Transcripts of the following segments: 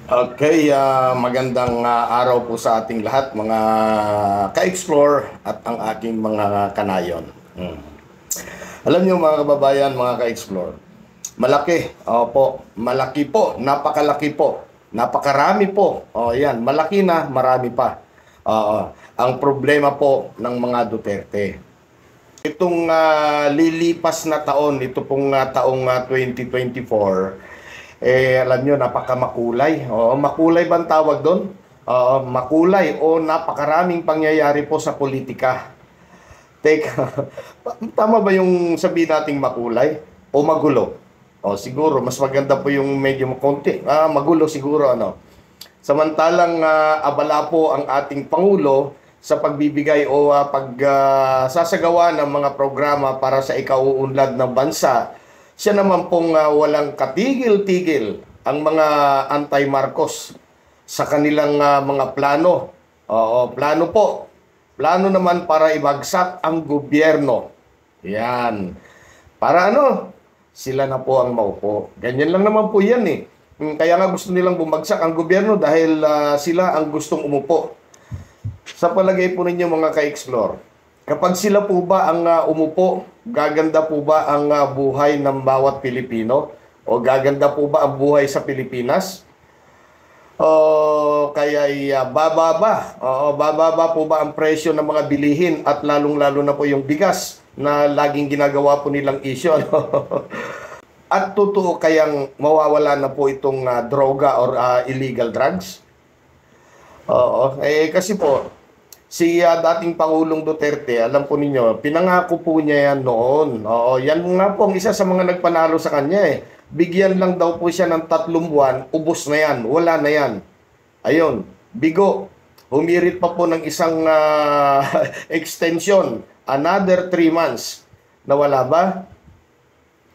Okay, magandang araw po sa ating lahat, mga ka-explore at ang aking mga kanayon. Alam niyo mga kababayan, mga ka-explore, malaki, opo, malaki po, napakalaki po, napakarami po. O yan, malaki na, marami pa. Ang problema po ng mga Duterte. Itong lilipas na taon, ito pong taong 2024, alam nyo, napakamakulay. Makulay ba ang tawag doon? Makulay o napakaraming pangyayari po sa politika. Teka, tama ba yung sabihin nating makulay o magulo? Siguro, mas maganda po yung medyo konti. Magulo siguro, ano. Samantalang abala po ang ating Pangulo sa pagbibigay o pagsasagawa ng mga programa para sa ikauunlad ng bansa. Siya naman pong walang katigil-tigil ang mga anti-Marcos sa kanilang mga plano. Plano po. Plano naman para ibagsak ang gobyerno. Yan. Para ano? Sila na po ang maupo. Ganyan lang naman po yan eh. Kaya nga gusto nilang bumagsak ang gobyerno dahil sila ang gustong umupo. Sa palagay po ninyo mga ka-explore, kapag sila po ba ang umupo, gaganda po ba ang buhay ng bawat Pilipino? O gaganda po ba ang buhay sa Pilipinas? Kaya bababa. Bababa po ba ang presyo ng mga bilihin at lalong-lalo na po yung bigas na laging ginagawa po nilang issue? At totoo kayang mawawala na po itong droga or illegal drugs? Kasi po, si dating Pangulong Duterte, alam po ninyo, pinangako po niya yan noon. Yan nga po ang isa sa mga nagpanalo sa kanya eh. Bigyan lang daw po siya ng 3 buwan, ubos na yan, wala na yan. Ayun, bigo. Humirit pa po ng isang extension, another 3 months. Nawala ba?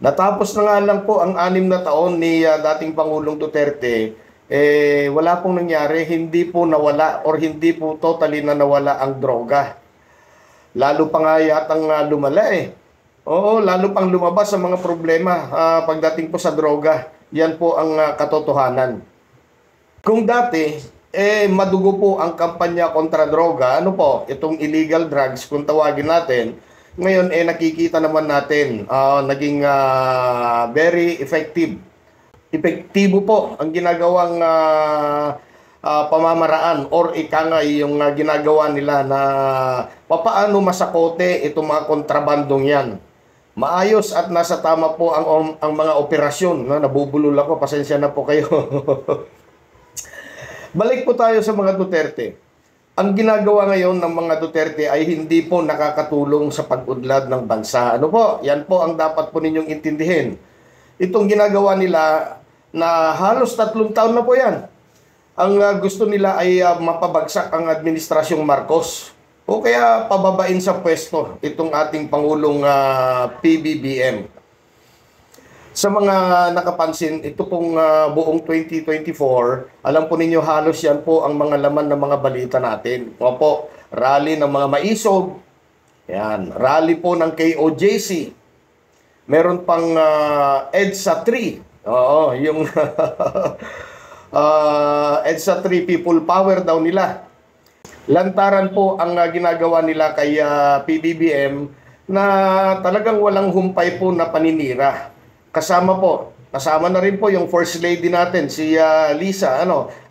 Natapos na nga lang po ang 6 na taon ni dating Pangulong Duterte, wala pong nangyari, hindi po nawala or hindi po totally na nawala ang droga. Lalo pa nga yatang lumala eh. Lalo pang lumabas ang mga problema pagdating po sa droga. Yan po ang katotohanan. Kung dati, madugo po ang kampanya kontra droga, ano po, itong illegal drugs, kung tawagin natin, ngayon nakikita naman natin, naging very effective. Epektibo po ang ginagawang pamamaraan or ikangay yung ginagawa nila na papaano masakote itong mga kontrabandong yan. Maayos at nasa tama po ang mga operasyon. Nabubulol ako, pasensya na po kayo. Balik po tayo sa mga Duterte. Ang ginagawa ngayon ng mga Duterte ay hindi po nakakatulong sa pag-udlad ng bansa. Ano po? Yan po ang dapat po ninyong intindihin. Itong ginagawa nila na halos 3 taon na po yan. Ang gusto nila ay mapabagsak ang administrasyong Marcos o kaya pababain sa pwesto itong ating Pangulong PBBM. Sa mga nakapansin, ito pong buong 2024, alam po ninyo halos yan po ang mga laman ng mga balita natin. Opo, rally ng mga maisog, yan, rally po ng KOJC, meron pang EDSA 3, yung EDSA 3 people power daw nila. Lantaran po ang ginagawa nila kay PBBM na talagang walang humpay po na paninira. Kasama na rin po yung First Lady natin, si Lisa,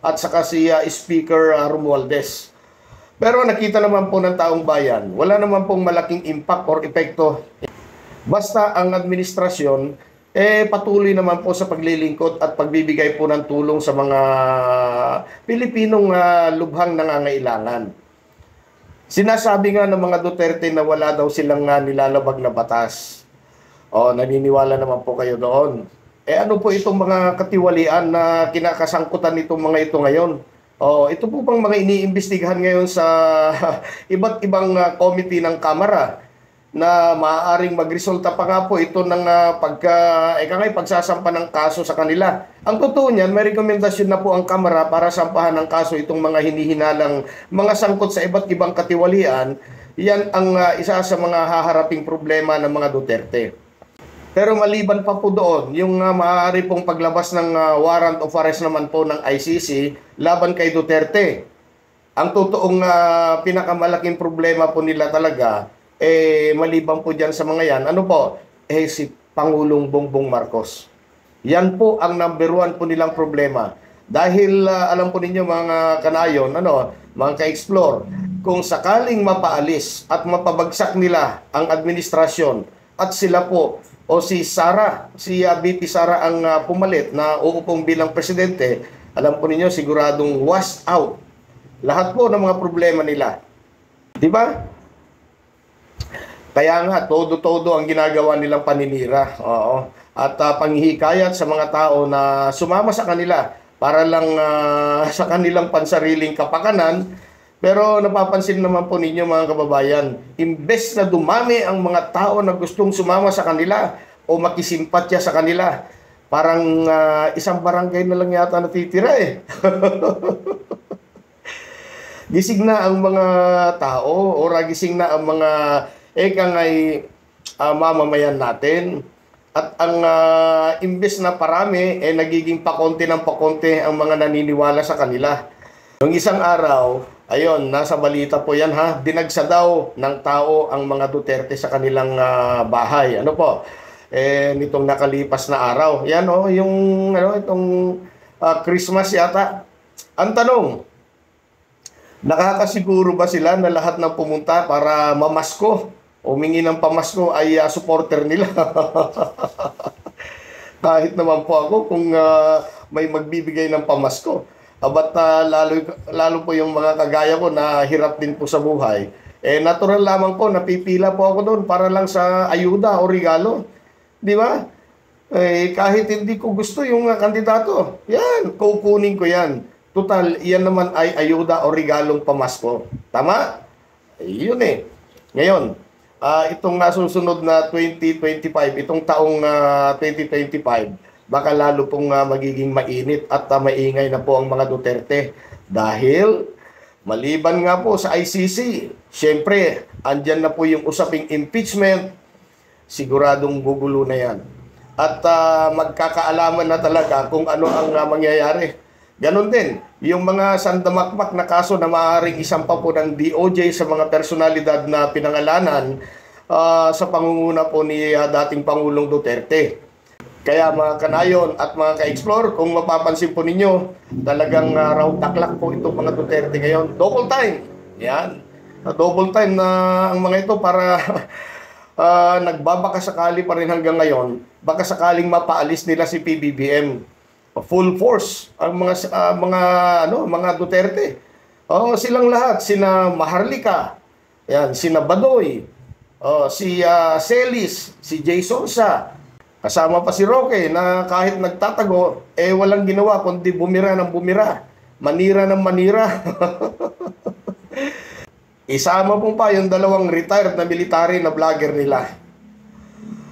at saka si Speaker Romualdez. Pero nakita naman po ng taong bayan, wala naman pong malaking impact or epekto. Basta ang administrasyon, patuloy naman po sa paglilingkod at pagbibigay po ng tulong sa mga Pilipinong lubhang nangangailangan. Sinasabi nga ng mga Duterte na wala daw silang nilalabag na batas. Naniniwala naman po kayo doon. Ano po itong mga katiwalian na kinakasangkutan nitong mga ito ngayon? Ito po bang mga iniimbestigahan ngayon sa iba't ibang committee ng Kamara na maaaring magresulta pa nga po ito ng pagsasampa ng kaso sa kanila. Ang totoo niyan, may rekomendasyon na po ang Kamara para sampahan ng kaso itong mga hinihinalang mga sangkot sa iba't ibang katiwalian. Yan ang isa sa mga haharaping problema ng mga Duterte. Pero maliban pa po doon, yung maaari pong paglabas ng warrant of arrest naman po ng ICC laban kay Duterte. Ang totoong pinakamalaking problema po nila talaga, maliban po dyan sa mga yan, ano po, si Pangulong Bongbong Marcos. Yan po ang number one po nilang problema. Dahil alam po ninyo mga kanayon, mga ka-explore, kung sakaling mapaalis at mapabagsak nila ang administrasyon at sila po, o si Sara, si VP Sara ang pumalit na uupong bilang presidente, alam po ninyo siguradong washed out lahat po ng mga problema nila. Di ba? Kaya nga, todo-todo ang ginagawa nilang paninira. Oo. At panghihikayat sa mga tao na sumama sa kanila para lang sa kanilang pansariling kapakanan. Pero napapansin naman po ninyo mga kababayan, imbes na dumami ang mga tao na gustong sumama sa kanila o makisimpatya sa kanila, parang isang barangay na lang yata natitira eh. Gising na ang mga tao o gising na ang mga mamamayan natin. At ang imbes na parami, nagiging pakonti ng pakonti ang mga naniniwala sa kanila. Noong isang araw, ayun, nasa balita po yan dinagsa daw ng tao ang mga Duterte sa kanilang bahay. Ano po? Nitong nakalipas na araw. Yan itong Christmas yata. Ang tanong, nakakasiguro ba sila na lahat ng pumunta para mamasko o humingi ng pamasko ay supporter nila? Kahit naman po ako kung may magbibigay ng pamasko. Ba't lalo po yung mga kagaya ko na hirap din po sa buhay. Natural lamang po, napipila po ako doon para lang sa ayuda o regalo. Di ba? Kahit hindi ko gusto yung kandidato, yan, kukunin ko yan. Total, yan naman ay ayuda o regalong pamasko. Tama? Yun eh. Ngayon, itong nasusunod na 2025, itong taong 2025, baka lalo pong magiging mainit at maingay na po ang mga Duterte. Dahil, maliban nga po sa ICC, syempre, andyan na po yung usaping impeachment, siguradong gugulo na yan. At magkakaalaman na talaga kung ano ang mangyayari. Ganon din, yung mga sandamakmak na kaso na maaaring isampa po ng DOJ sa mga personalidad na pinangalanan sa pangunguna po ni dating Pangulong Duterte. Kaya mga kanayon at mga ka-explore, kung mapapansin po ninyo, talagang raw taklak po itong mga Duterte ngayon. Double time. Yan. Double time na ang mga ito para nagbabaka sakali pa rin hanggang ngayon. Baka sakaling mapaalis nila si PBBM. Full force ang mga Duterte. Silang lahat, sina Maharlika, yan, sina Badoy, si Celis, si Jay Sonsa, kasama pa si Roque na kahit nagtatago, walang ginawa kundi bumira ng bumira, manira ng manira. Isama po pa yung dalawang retired na military na vlogger nila.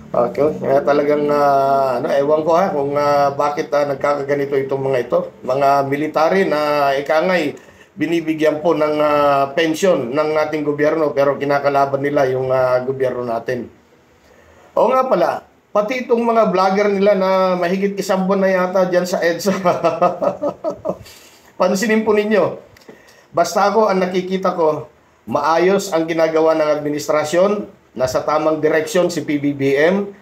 Okay, kaya talagang ewan ko kung bakit nagkakaganito itong mga ito. Mga military na ikangay binibigyan po ng pensyon ng ating gobyerno pero kinakalaban nila yung gobyerno natin. O nga pala, pati itong mga vlogger nila na mahigit isang buwan na yata dyan sa EDSA. Pansinin po ninyo. Basta ako ang nakikita ko, maayos ang ginagawa ng administrasyon, nasa tamang direksyon si PBBM,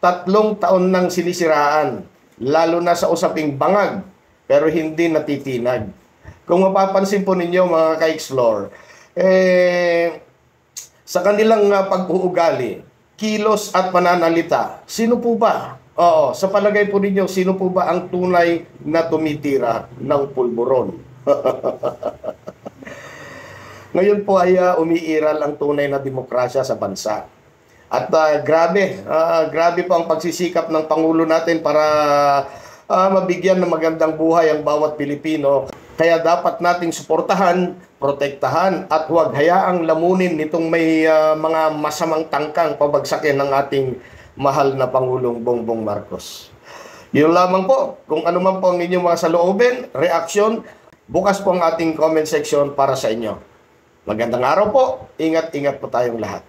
3 taon nang sinisiraan, lalo na sa usaping bangag, pero hindi natitinag. Kung mapapansin po ninyo mga ka-explore, sa kanilang pag-uugali, kilos at pananalita, sino po ba? Sa palagay po ninyo, sino po ba ang tunay na tumitira ng pulburon? Ngayon po ay umiiral ang tunay na demokrasya sa bansa. At grabe po ang pagsisikap ng Pangulo natin para mabigyan ng magandang buhay ang bawat Pilipino. Kaya dapat nating suportahan, protektahan at huwag hayaang lamunin nitong may mga masamang tangkang pabagsakin ng ating mahal na Pangulong Bongbong Marcos. Yun lamang po. Kung ano man po ang inyong mga saloobin, reaksyon, bukas po ang ating comment section para sa inyo. Magandang araw po. Ingat-ingat po tayong lahat.